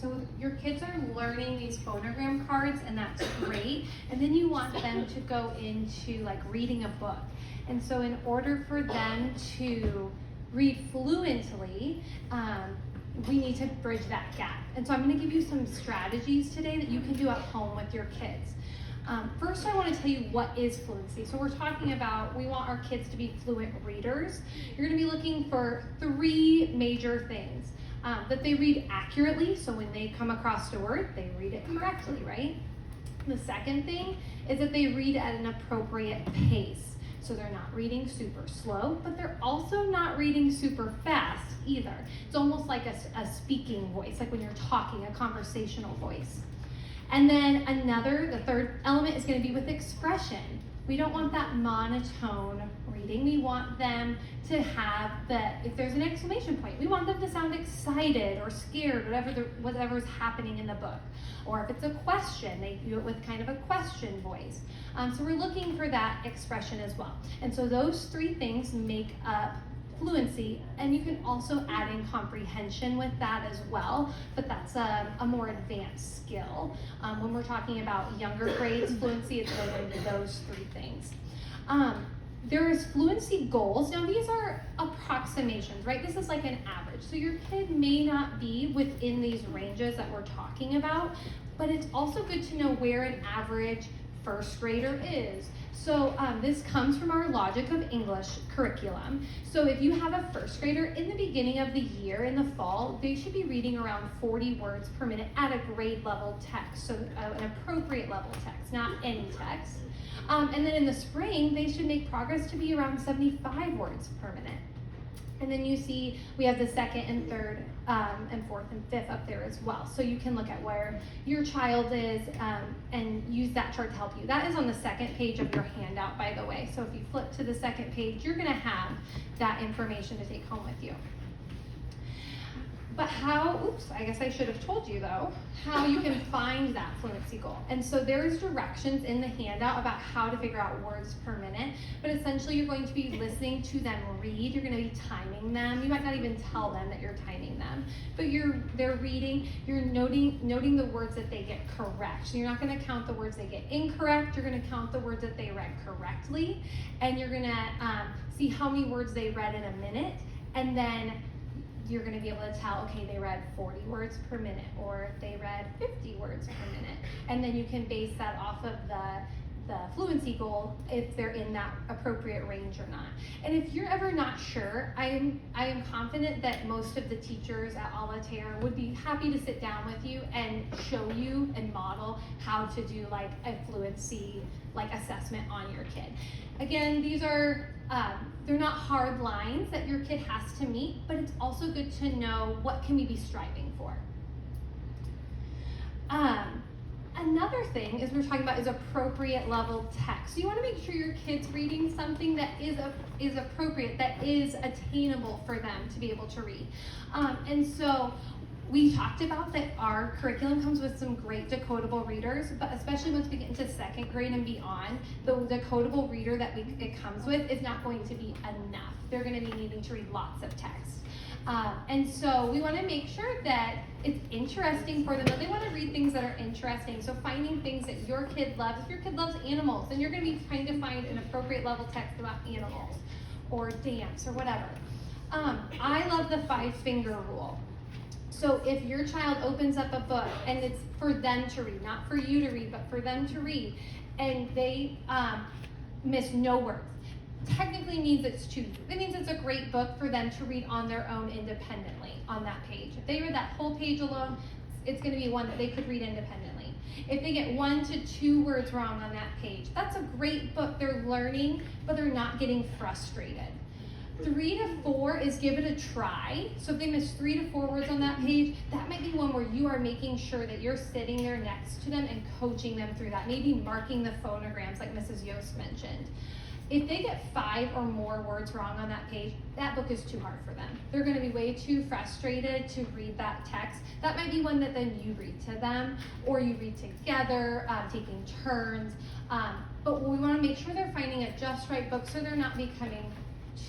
So your kids are learning these phonogram cards, and that's great. And then you want them to go into like reading a book. And so in order for them to read fluently, we need to bridge that gap. And so I'm going to give you some strategies today that you can do at home with your kids. First, I want to tell you what is fluency. So we're talking about, we want our kids to be fluent readers. You're going to be looking for 3 major things. That they read accurately, so when they come across a word, they read it correctly, right? The second thing is that they read at an appropriate pace. So they're not reading super slow, but they're also not reading super fast either. It's almost like a speaking voice, like when you're talking, a conversational voice. And then the third element is going to be with expression. We don't want that monotone reading. We want them to have if there's an exclamation point, we want them to sound excited or scared, whatever's happening in the book. Or if it's a question, they do it with kind of a question voice. So we're looking for that expression as well. And so those 3 things make up fluency, and you can also add in comprehension with that as well, but that's a more advanced skill. When we're talking about younger grades fluency, it's going to be those 3 things. There is fluency goals. Now these are approximations, right? This is like an average. So your kid may not be within these ranges that we're talking about, but it's also good to know where an average first grader is. So this comes from our Logic of English curriculum. So if you have a first grader in the beginning of the year, in the fall, they should be reading around 40 words per minute at a grade level text, so an appropriate level text, not any text. And then in the spring, they should make progress to be around 75 words per minute. And then you see we have the second and third and fourth and fifth up there as well. So you can look at where your child is and use that chart to help you. That is on the second page of your handout, by the way. So if you flip to the second page, you're going to have that information to take home with you. But I guess I should have told you though, how you can find that fluency goal. And so there's directions in the handout about how to figure out words per minute, but essentially you're going to be listening to them read, you're going to be timing them. You might not even tell them that you're timing them, but they're reading, you're noting the words that they get correct. So you're not going to count the words they get incorrect, you're going to count the words that they read correctly, and you're going to see how many words they read in a minute, and then you're going to be able to tell, okay, they read 40 words per minute, or they read 50 words per minute. And then you can base that off of the fluency goal if they're in that appropriate range or not. And if you're ever not sure, I am confident that most of the teachers at Alater would be happy to sit down with you and show you and model how to do like a fluency assessment on your kid. Again, these are they're not hard lines that your kid has to meet, but it's also good to know what can we be striving for. Another thing we're talking about is appropriate level text. So you want to make sure your kid's reading something that is appropriate, that is attainable for them to be able to read. And so we talked about that our curriculum comes with some great decodable readers, but especially once we get into second grade and beyond, the decodable reader that it comes with is not going to be enough. They're going to be needing to read lots of text. And so we want to make sure that it's interesting for them, that they want to read things that are interesting. So finding things that your kid loves. If your kid loves animals, then you're going to be trying to find an appropriate level text about animals or dance or whatever. I love the 5-finger rule. So if your child opens up a book and it's for them to read, not for you to read, but for them to read, and they miss no words, technically means it's choosy. It means it's a great book for them to read on their own independently on that page. If they read that whole page alone, it's going to be one that they could read independently. If they get 1 to 2 words wrong on that page, that's a great book. They're learning, but they're not getting frustrated. 3 to 4 is give it a try. So if they miss 3 to 4 words on that page, that might be one where you are making sure that you're sitting there next to them and coaching them through that. Maybe marking the phonograms like Mrs. Yost mentioned. If they get 5 or more words wrong on that page, that book is too hard for them. They're going to be way too frustrated to read that text. That might be one that then you read to them, or you read together, taking turns. But we want to make sure they're finding a just right book so they're not becoming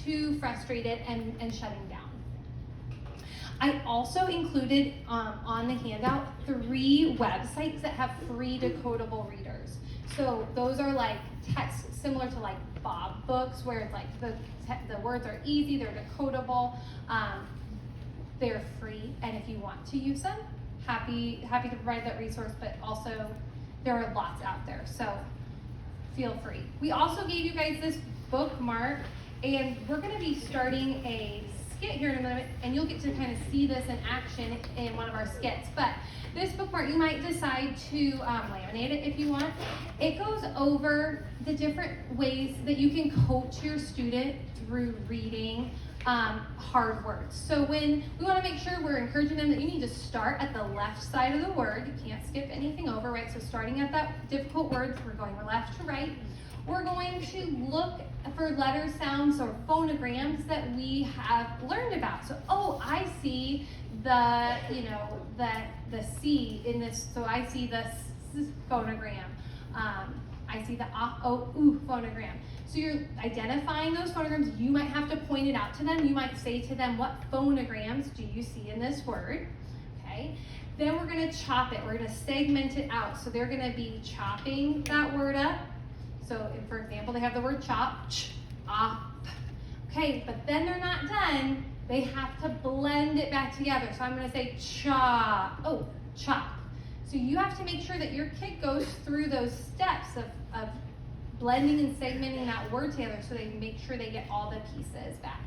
too frustrated and shutting down. I also included on the handout 3 websites that have free decodable readers. So those are like text similar to like Bob books, where it's like the words are easy, they're decodable, they're free, and if you want to use them, happy to provide that resource, but also there are lots out there, so feel free. We also gave you guys this bookmark, and we're going to be starting a skit here in a minute, and you'll get to kind of see this in action in one of our skits. But this bookmark, you might decide to laminate it if you want. It goes over the different ways that you can coach your student through reading hard words. So when we want to make sure we're encouraging them that you need to start at the left side of the word. You can't skip anything over, right? So starting at that difficult words, we're going left to right. We're going to look for letter sounds or phonograms that we have learned about. So, oh, I see the C in this, so I see the S phonogram. I see the ooh phonogram. So you're identifying those phonograms. You might have to point it out to them. You might say to them, what phonograms do you see in this word? Okay. Then we're going to chop it. We're going to segment it out. So they're going to be chopping that word up. So for example, they have the word chop, chop. Okay, but then they're not done. They have to blend it back together. So I'm going to say chop. Oh, chop. So you have to make sure that your kid goes through those steps of blending and segmenting that word together so they can make sure they get all the pieces back.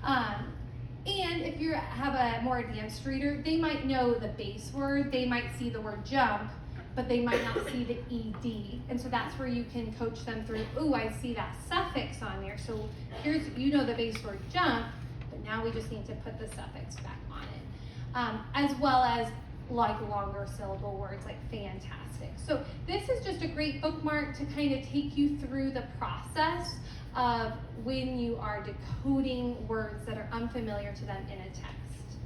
And if you have a more advanced reader, they might know the base word. They might see the word jump, but they might not see the ED. And so that's where you can coach them through, ooh, I see that suffix on there. So here's, you know the base word jump, but now we just need to put the suffix back on it. As well as like longer syllable words like fantastic. So this is just a great bookmark to kind of take you through the process of when you are decoding words that are unfamiliar to them in a text.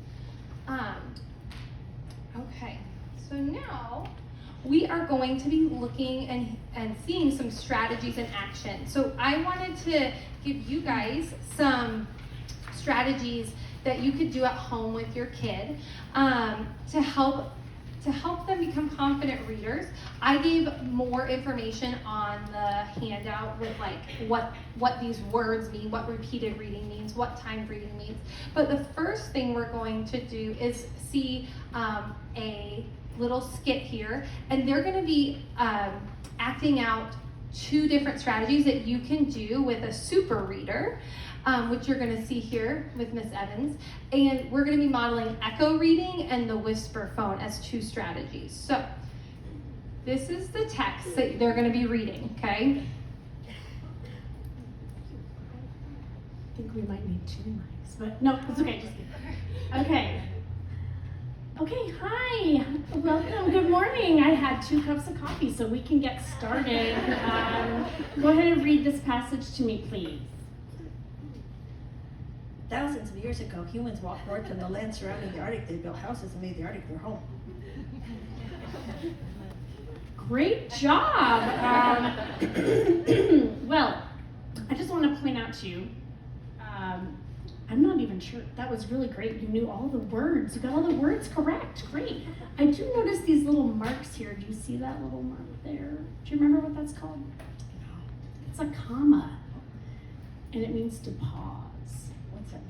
Okay, so now we are going to be looking and seeing some strategies in action. So I wanted to give you guys some strategies that you could do at home with your kid to help them become confident readers. I gave more information on the handout with like what these words mean, what repeated reading means, what timed reading means. But the first thing we're going to do is see a little skit here, and they're going to be acting out 2 different strategies that you can do with a super reader, which you're going to see here with Miss Evans, and we're going to be modeling echo reading and the whisper phone as 2 strategies. So this is the text that they're going to be reading, okay? I think we might need 2 mics, but no, it's okay. Just okay. Okay, hi, welcome, good morning. I had 2 cups of coffee, so we can get started. Go ahead and read this passage to me, please. Thousands of years ago, humans walked north from the land surrounding the Arctic. They built houses and made the Arctic their home. Great job. Well, I just want to point out to you, I'm not even sure. That was really great. You knew all the words. You got all the words correct. Great. I do notice these little marks here. Do you see that little mark there? Do you remember what that's called? It's a comma. And it means to pause. What's that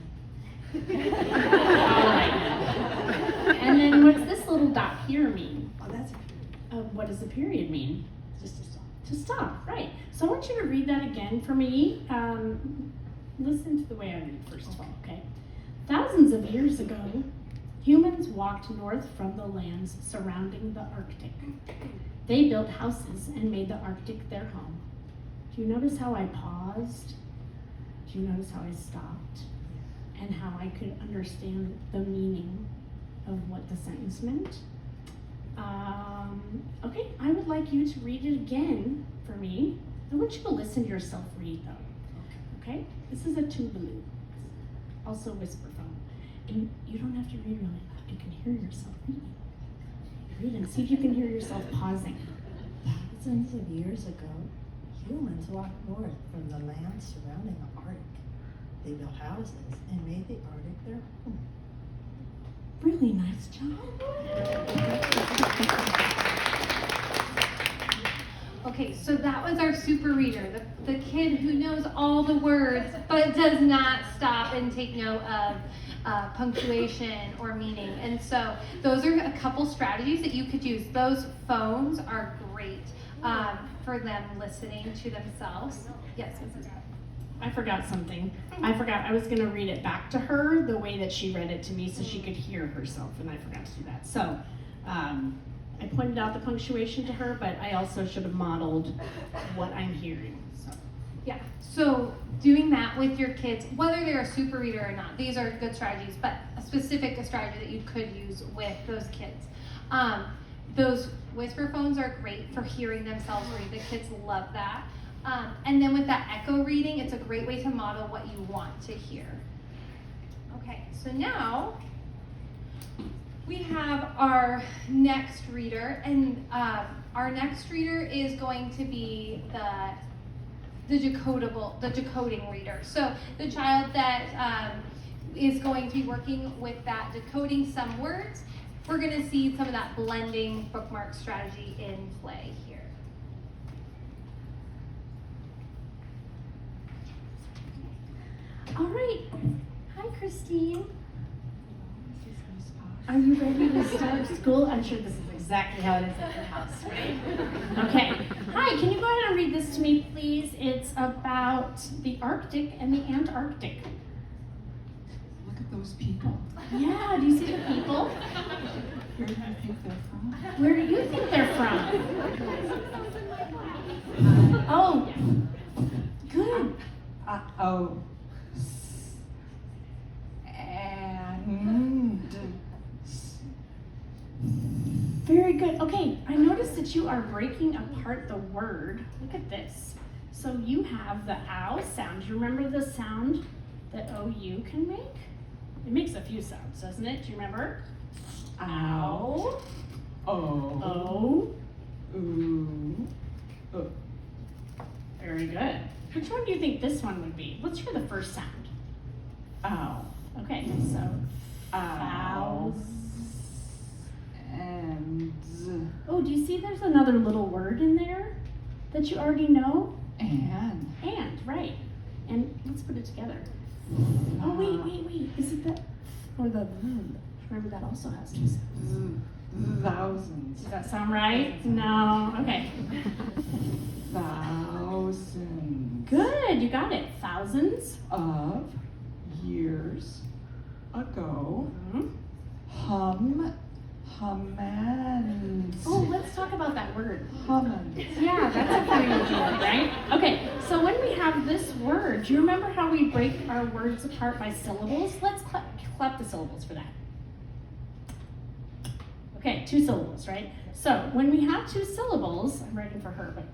mean? All right. And then what's this little dot here mean? Oh, that's a period. What does the period mean? Just a stop. To stop, right. So I want you to read that again for me. Listen to the way I read first of all, okay? Thousands of years ago, humans walked north from the lands surrounding the Arctic. They built houses and made the Arctic their home. Do you notice how I paused? Do you notice how I stopped? And how I could understand the meaning of what the sentence meant? Okay, I would like you to read it again for me. I want you to listen to yourself read though. Okay? This is a tubaloo, also whisper phone. And you don't have to read really loud. You can hear yourself reading. Read and see if you can hear yourself pausing. Thousands of years ago, humans walked north from the land surrounding the Arctic. They built houses and made the Arctic their home. Really nice job. Okay, so that was our super reader, the kid who knows all the words but does not stop and take note of punctuation or meaning. And so those are a couple strategies that you could use. Those phones are great for them listening to themselves. Yes, Mrs. Rapp. I forgot something. I was going to read it back to her the way that she read it to me so she could hear herself, and I forgot to do that. So I pointed out the punctuation to her, but I also should have modeled what I'm hearing. So. Yeah, so doing that with your kids, whether they're a super reader or not, these are good strategies, but a specific strategy that you could use with those kids. Those whisper phones are great for hearing themselves read. The kids love that. And then with that echo reading, it's a great way to model what you want to hear. Okay, so now we have our next reader, and our next reader is going to be the decoding reader. So the child that is going to be working with that decoding some words, we're going to see some of that blending bookmark strategy in play here. All right. Hi, Christine. Are you ready to start school? I'm sure this is exactly how it is at your house, right? Okay. Hi, can you go ahead and read this to me, please? It's about the Arctic and the Antarctic. Look at those people. Yeah, do you see the people? Where do you think they're from? Where do you think they're from? Oh, good. Oh. And. Very good. Okay, I noticed that you are breaking apart the word. Look at this. So you have the ow sound. Do you remember the sound that OU can make? It makes a few sounds, doesn't it? Do you remember? Ow. Oh. O. Ooh. Very good. Which one do you think this one would be? Let's hear the first sound. Ow. Okay, so Ow. ow. And. Oh, do you see there's another little word in there that you already know? And. And, right. And let's put it together. Oh, wait. Is it the, or the, remember that also has two sounds. Thousands. Does that sound right? No, okay. Thousands. Good, you got it. Thousands. Of years ago. Humans. Oh, let's talk about that word. Humans. Yeah, that's a funny word, right? Okay, so when we have this word, do you remember how we break our words apart by syllables? Let's clap the syllables for that. Okay, 2 syllables, right? So when we have 2 syllables, I'm writing for her, but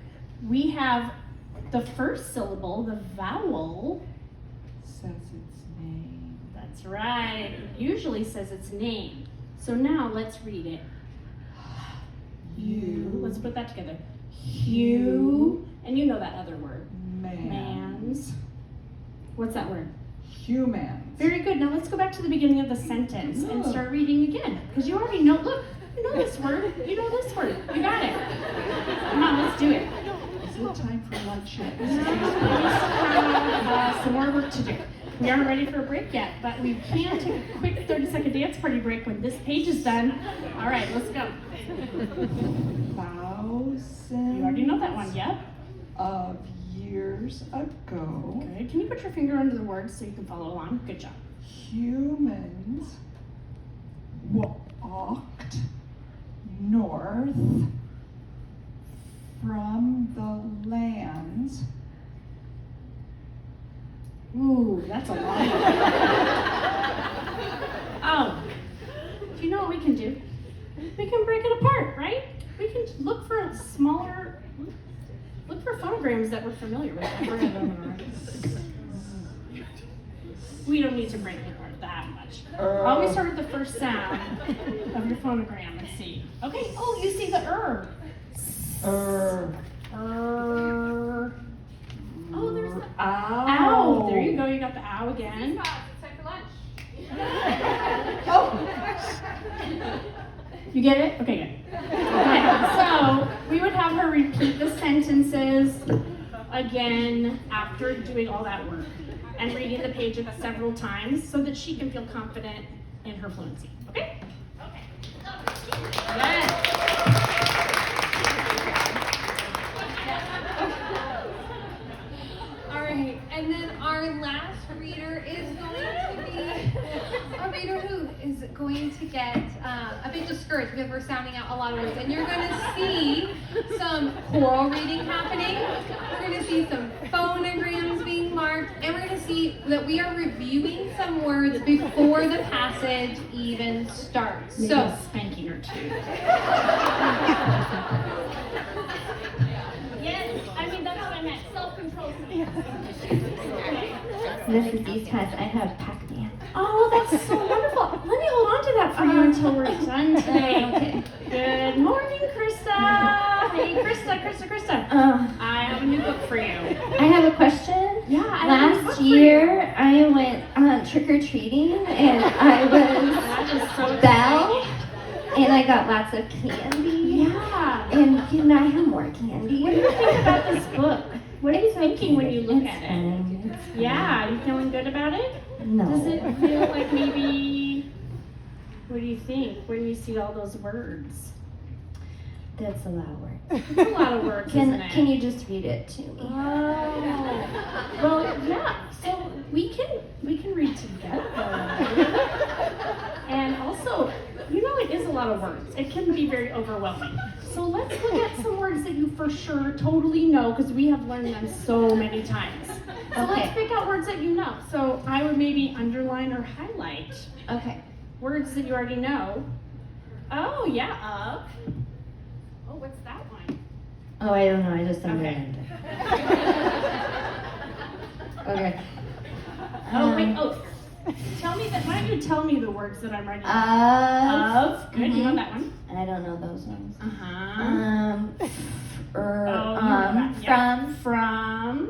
we have the first syllable, the vowel. Says its name. That's right. It usually says its name. So now let's read it. You. Let's put that together. Hugh. And you know that other word. Mans. What's that word? Humans. Very good. Now let's go back to the beginning of the sentence and start reading again. Because you already know, look, you know this word. You know this word. You got it. Come on, let's do it. Is it time for lunch yet? We still have some more work to do. We aren't ready for a break yet, but we can take a quick 30-second dance party break when this page is done. All right, let's go. Thousands. You already know that one, yep. Of years ago. Good. Can you put your finger under the words so you can follow along? Good job. Humans walked north from the lands. Ooh, that's a long one. Oh, do you know what we can do? We can break it apart, right? We can look for phonograms that we're familiar with. We don't need to break it apart that much. Always start with the first sound of your phonogram and see. Okay, oh, you see the Oh, there's the ow. There you go, you got the ow again. It's time for lunch. Oh, You get it? Okay, good. Okay, so we would have her repeat the sentences again after doing all that work and reading the page several times so that she can feel confident in her fluency. Okay? Yes. All right, and then our last reader is going to be a reader who is going to get a bit discouraged because we're sounding out a lot of words. And you're going to see some choral reading happening. We're going to see some phonograms being marked, and we're going to see that we are reviewing some words before the passage even starts. Maybe So, a spanking or two. Yes, I mean that's what I meant. Self-control. Mrs. Easthurst, I have Pac-Man. Oh, that's so wonderful. Let me hold on to that for you until we're done today. Okay. Good morning, Krista. Hey, Krista. I have a new book for you. I have a question. Yeah, I have a new book Last for year, I went trick-or-treating, and I was That is so Belle, and I got lots of candy. Yeah. And can I have more candy? What do you think about this book? What are you thinking when you look It's at it? fine. Yeah, you feeling good about it? No. Does it feel like maybe, what do you think when you see all those words? That's a lot of work. It's a lot of words, isn't it? Can you just read it to me? Oh, well, yeah. So we can read together, and also, you know, it is a lot of words. It can be very overwhelming. So let's look at some words that you for sure totally know because we have learned them so many times. So Okay. let's pick out words that you know. So I would maybe underline or highlight Okay. words that you already know. Oh yeah, of. Oh, what's that one? Oh, I don't know. I just Okay. underlined it. Okay. Oh wait. Oh, tell me that. Why don't you tell me the words that I'm writing? Of. Good. You know Mhm. that one. I don't know those ones. Uh-huh. Oh, you know that. Yeah. from, From.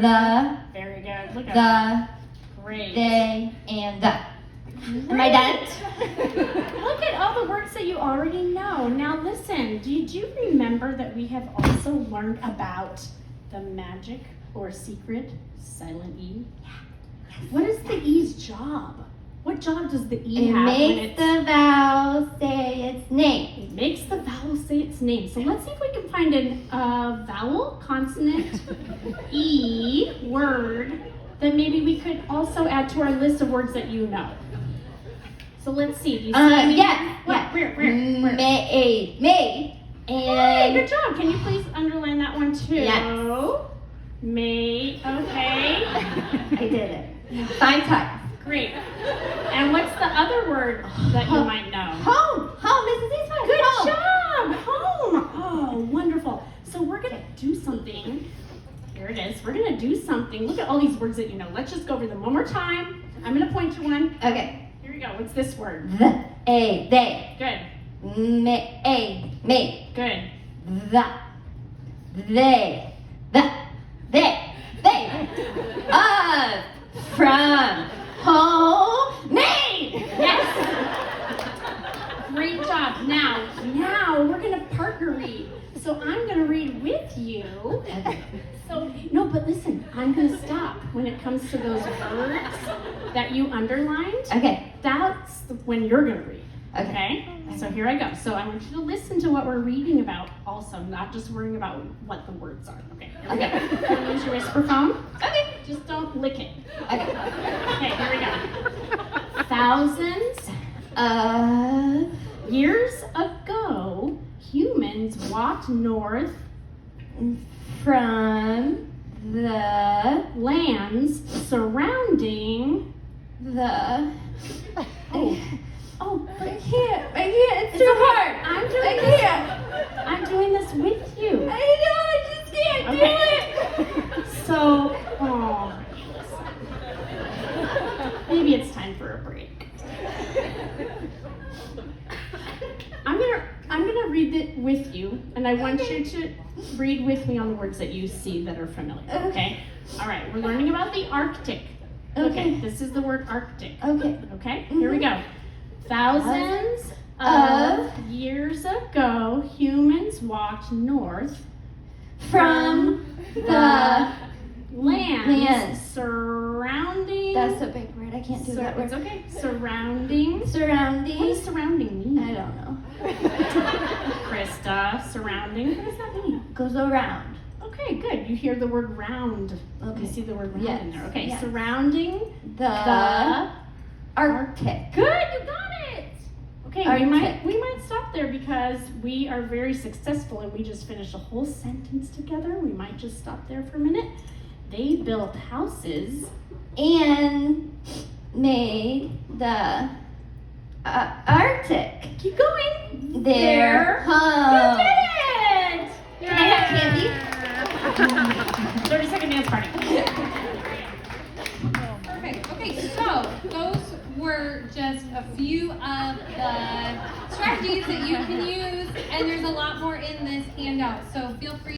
the, Very good. Look at that. Great. they, and the. Am I done? Look at all the words that you already know. Now listen, did you remember that we have also learned about the magic or secret silent E? What is the E's job? What job does the E It have when makes it's... the vowel say its name. It makes the vowel say its name. So let's see if we can find a vowel, consonant, E word that maybe we could also add to our list of words that you know. So let's see. Do you see any? Yeah. What? Yeah. Where? May. Hey, And good job. Can you please underline that one too? Yes. May. Okay. I did it. 5 times. Great. And what's the other word that you might know? Home, Mrs. Eastman. Good home. job. Home. Oh, wonderful. So we're gonna do something. Here it is. We're gonna do something. Look at all these words that you know. Let's just go over them one more time. I'm gonna point to one. Okay. Here we go. What's this word? They. Good. Me. Good. They. From, home, me. Yes. Great job. Now we're gonna partner read. So I'm gonna read with you. Okay. So no, but listen, I'm gonna stop when it comes to those words that you underlined. Okay. That's when you're gonna read. Okay. Okay? So here I go. So I want you to listen to what we're reading about also, not just worrying about what the words are. Okay. Here we Okay. go. Can you use your whisper phone? Okay. Just don't lick it. Okay. Okay, here we go. Thousands Of years ago, humans walked north from the lands surrounding. Oh, Oh, I can't. It's too hard. I'm doing I this. can't. I'm doing this with you. I know. I just can't do it. So, maybe it's time for a break. I'm gonna read it with you, and I want you to read with me on the words that you see that are familiar. Okay. All right. We're learning about the Arctic. Okay. Okay. This is the word Arctic. Okay. Okay. Here we go. Thousands of years ago, humans walked north from the lands surrounding. That's a big word. I can't do that word. It's okay. Surrounding. What Surrounding. does surrounding mean? I don't know. Krista, surrounding. What does that mean? Goes around. Okay, good. You hear the word round. Okay. You see the word round Yes. in there. Okay, Yes. surrounding The Arctic. Good, you got it. Okay, Arctic. we might stop there because we are very successful and we just finished a whole sentence together. We might just stop there for a minute. They built houses. And made the Arctic Keep going. their You home. did it! Can I have candy? 30-second dance party. Perfect. Okay, so those were just a few of the strategies that you can use, and there's a lot more in this handout. So feel free